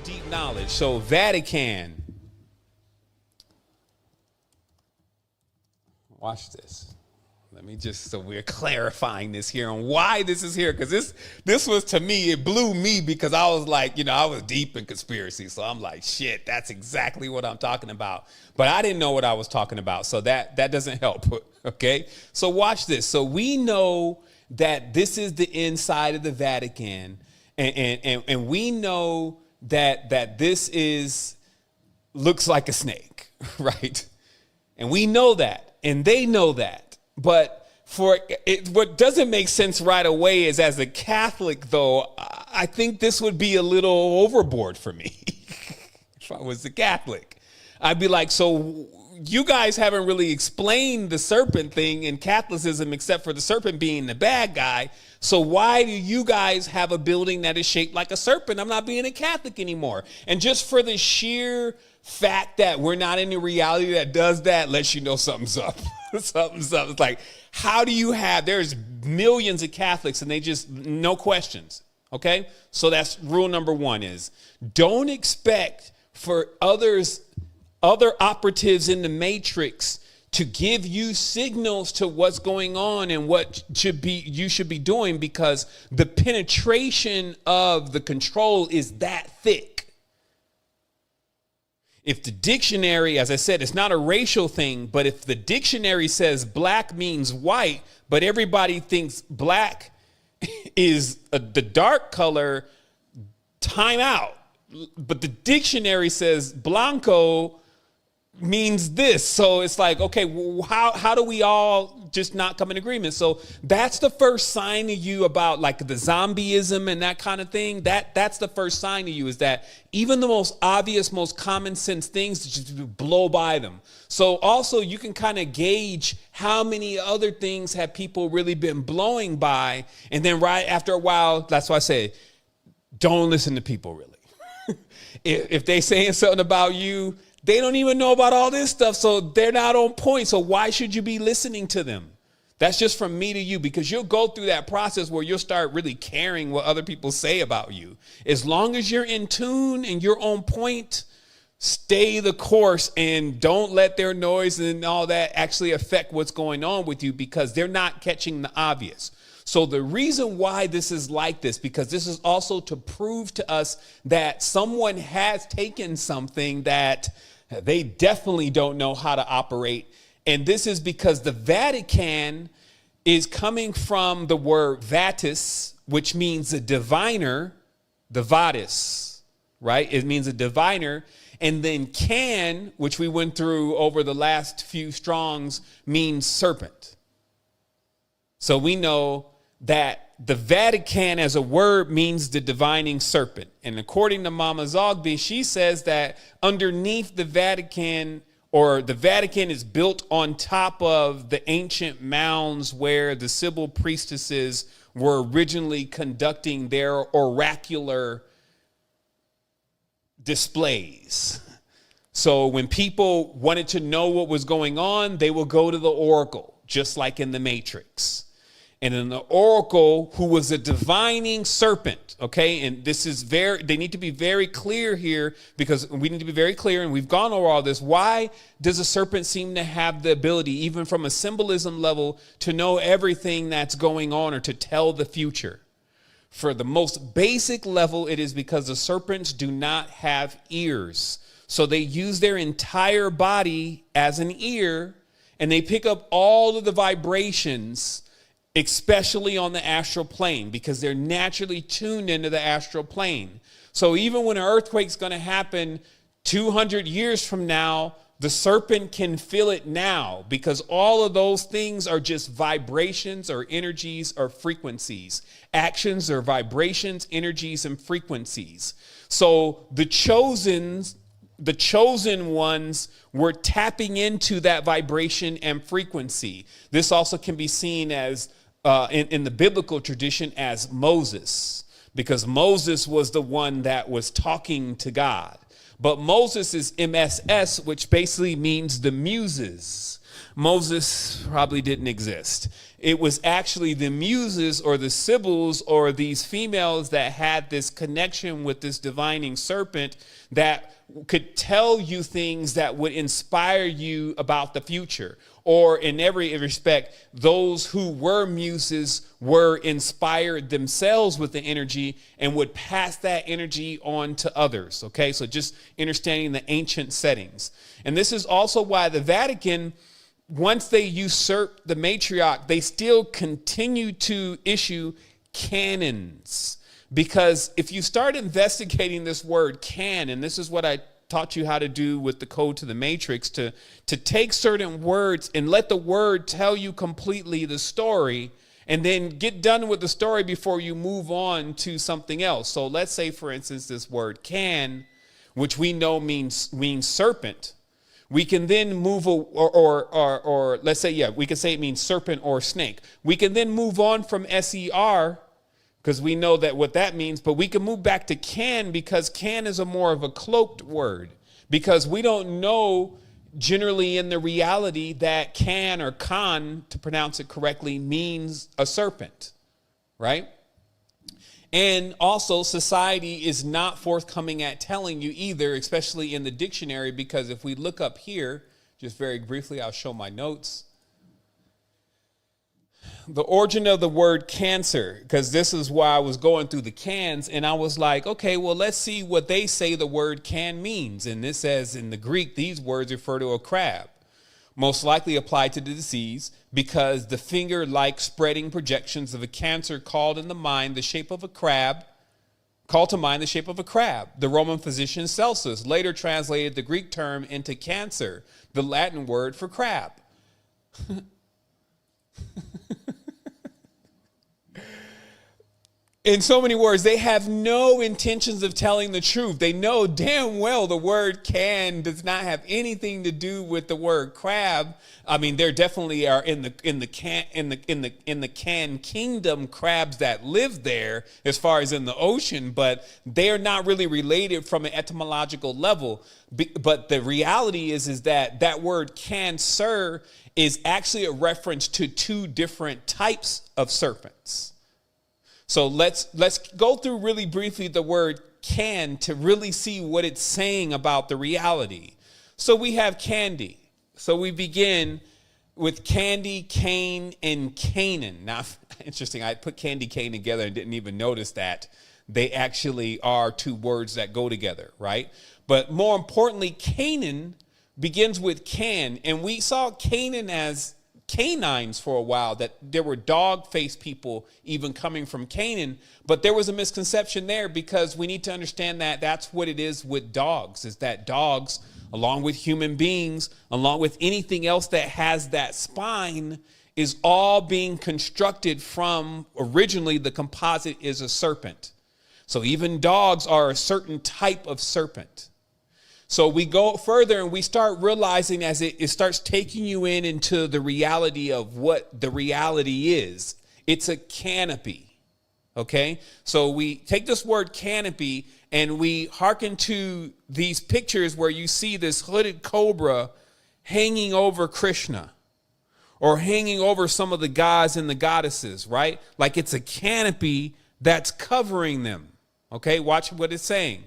deep knowledge. So Vatican. Watch this. Let me just, so we're clarifying this here on why this is here. Because this was, to me, it blew me because I was like, I was deep in conspiracy. So I'm like, shit, that's exactly what I'm talking about. But I didn't know what I was talking about. So that doesn't help. Okay. So watch this. So we know that this is the inside of the Vatican. And we know that this looks like a snake, right? And we know that, and they know that. But what doesn't make sense right away is, as a Catholic, though, I think this would be a little overboard for me. If I was a Catholic, I'd be like, so you guys haven't really explained the serpent thing in Catholicism, except for the serpent being the bad guy. So why do you guys have a building that is shaped like a serpent? I'm not being a Catholic anymore. And just for the sheer fact that we're not in a reality that does that lets you know something's up. Something's up. It's like, how do you there's millions of Catholics and they just, no questions. Okay. So that's rule number one is don't expect for other operatives in the matrix to give you signals to what's going on and what you should be doing, because the penetration of the control is that thick. If the dictionary, as I said, it's not a racial thing, but if the dictionary says black means white, but everybody thinks black is the dark color, time out. But the dictionary says blanco means this. So it's like, okay, how do we all just not come in agreement? So that's the first sign to you about like the zombieism and that kind of thing. That's the first sign to you, is that even the most obvious, most common sense things just blow by them. So also you can kind of gauge how many other things have people really been blowing by. And then right after a while, that's why I say, don't listen to people really. If they saying something about you, they don't even know about all this stuff, so they're not on point. So why should you be listening to them? That's just from me to you, because you'll go through that process where you'll start really caring what other people say about you. As long as you're in tune and you're on point, stay the course and don't let their noise and all that actually affect what's going on with you, because they're not catching the obvious. So the reason why this is like this, because this is also to prove to us that someone has taken something that they definitely don't know how to operate. And this is because the Vatican is coming from the word vatis, which means a diviner, the vatis, right? It means a diviner. And then can, which we went through over the last few strongs, means serpent. So we know that the Vatican as a word means the divining serpent. And according to Mama Zogby, she says that underneath the Vatican, or the Vatican is built on top of the ancient mounds where the Sibyl priestesses were originally conducting their oracular displays. So when people wanted to know what was going on, they would go to the oracle, just like in the Matrix. And in the oracle, who was a divining serpent, okay? And this is they need to be very clear here, because we need to be very clear, and we've gone over all this. Why does a serpent seem to have the ability, even from a symbolism level, to know everything that's going on or to tell the future? For the most basic level, it is because the serpents do not have ears. So they use their entire body as an ear, and they pick up all of the vibrations, especially on the astral plane, because they're naturally tuned into the astral plane. So even when an earthquake's going to happen 200 years from now, the serpent can feel it now, because all of those things are just vibrations or energies or frequencies. Actions are vibrations, energies, and frequencies. So the chosen ones were tapping into that vibration and frequency. This also can be seen as in the biblical tradition as Moses, because Moses was the one that was talking to God. But Moses is MSS, which basically means the muses. Moses probably didn't exist. It was actually the muses or the sibyls or these females that had this connection with this divining serpent that could tell you things that would inspire you about the future. Or in every respect, those who were muses were inspired themselves with the energy and would pass that energy on to others. Okay, so just understanding the ancient settings. And this is also why the Vatican, once they usurped the matriarch, they still continue to issue canons. Because if you start investigating this word canon, this is what I taught you how to do with the code to the matrix, to take certain words and let the word tell you completely the story, and then get done with the story before you move on to something else. So let's say, for instance, this word can, which we know means serpent. We can then move, or let's say, yeah, we can say it means serpent or snake. We can then move on from SER, because we know that what that means, but we can move back to can, because can is a more of a cloaked word, because we don't know generally in the reality that can or khan, to pronounce it correctly, means a serpent, right? And also society is not forthcoming at telling you either, especially in the dictionary, because if we look up here, just very briefly, I'll show my notes. The origin of the word cancer, because this is why I was going through the cans, and I was like, okay, well, let's see what they say the word can means. And this says in the Greek, these words refer to a crab, most likely applied to the disease, because the finger-like spreading projections of a cancer called to mind the shape of a crab. The Roman physician Celsus later translated the Greek term into cancer, the Latin word for crab. In so many words, they have no intentions of telling the truth. They know damn well the word can does not have anything to do with the word crab. I mean, there definitely are in the can kingdom crabs that live there as far as in the ocean, but they are not really related from an etymological level. But the reality is that word cancer is actually a reference to two different types of serpents. So let's go through really briefly the word can to really see what it's saying about the reality. So we have candy. So we begin with candy, cane, and Canaan. Now, interesting, I put candy, cane together and didn't even notice that they actually are two words that go together, right? But more importantly, Canaan begins with can, and we saw Canaan as canines for a while, that there were dog-faced people even coming from Canaan, but there was a misconception there, because we need to understand that that's what it is with dogs, is that dogs, along with human beings, along with anything else that has that spine, is all being constructed from, originally the composite is a serpent. So even dogs are a certain type of serpent. So we go further and we start realizing, as it starts taking you into the reality of what the reality is. It's a canopy. Okay. So we take this word canopy and we hearken to these pictures where you see this hooded cobra hanging over Krishna or hanging over some of the gods and the goddesses, right? Like it's a canopy that's covering them. Okay. Watch what it's saying.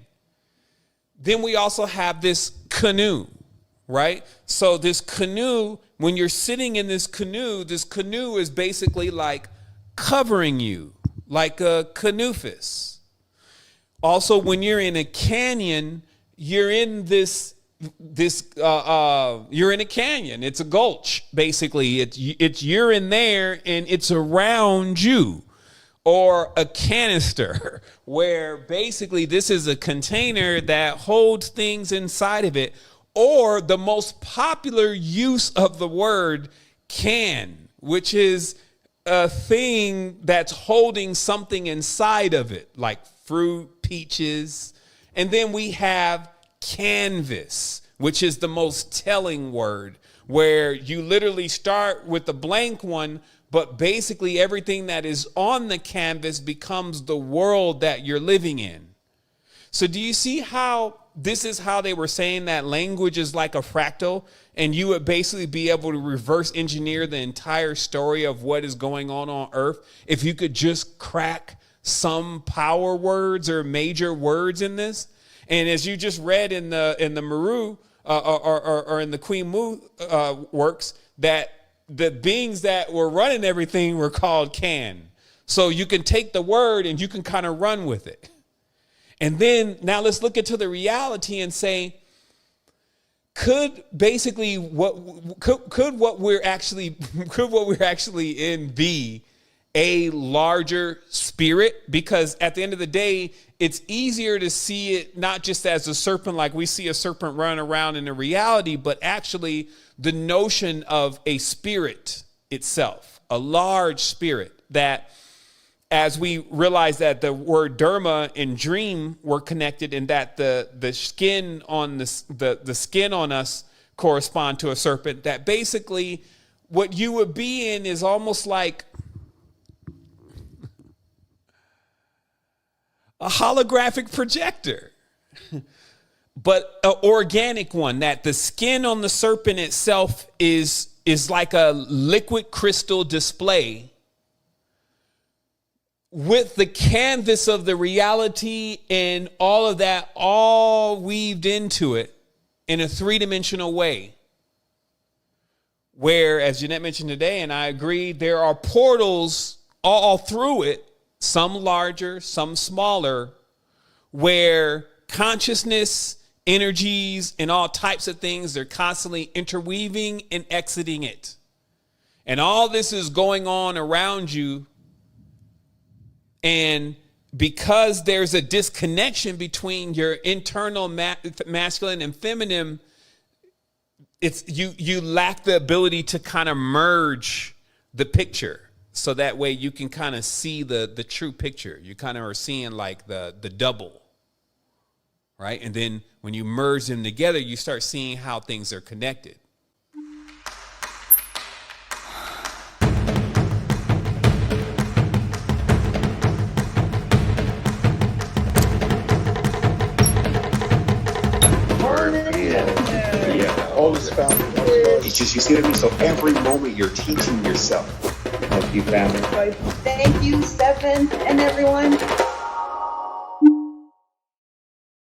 Then we also have this canoe, right? So this canoe, when you're sitting in this canoe is basically like covering you, like a canoofus. Also, when you're in a canyon, you're in you're in a canyon. It's a gulch, basically. You're in there and it's around you. Or a canister, where basically this is a container that holds things inside of it. Or the most popular use of the word can, which is a thing that's holding something inside of it, like fruit, peaches. And then we have canvas, which is the most telling word, where you literally start with the blank one, but basically everything that is on the canvas becomes the world that you're living in. So do you see how this is how they were saying that language is like a fractal, and you would basically be able to reverse engineer the entire story of what is going on Earth if you could just crack some power words or major words in this. And as you just read in the Maru or in the Queen Mu works, that the beings that were running everything were called Can. So you can take the word and you can kind of run with it. And then now let's look into the reality and say, could what we're actually in be a larger spirit? Because at the end of the day, it's easier to see it not just as a serpent, like we see a serpent running around in the reality, but actually the notion of a spirit itself, a large spirit, that as we realize that the word derma and dream were connected, and that the skin on the skin on us correspond to a serpent, that basically what you would be in is almost like a holographic projector, but an organic one, that the skin on the serpent itself is like a liquid crystal display with the canvas of the reality and all of that all weaved into it in a three-dimensional way. Where, as Jeanette mentioned today, and I agree, there are portals all through it, some larger, some smaller, where consciousness, energies, and all types of things, they're constantly interweaving and exiting it. And all this is going on around you. And because there's a disconnection between your internal masculine and feminine, it's you lack the ability to kind of merge the picture. So that way you can kind of see the true picture. You kind of are seeing like the double, right? And then when you merge them together, you start seeing how things are connected. It's just, you see what I mean? So every moment you're teaching yourself. Thank you, Sevan, and everyone.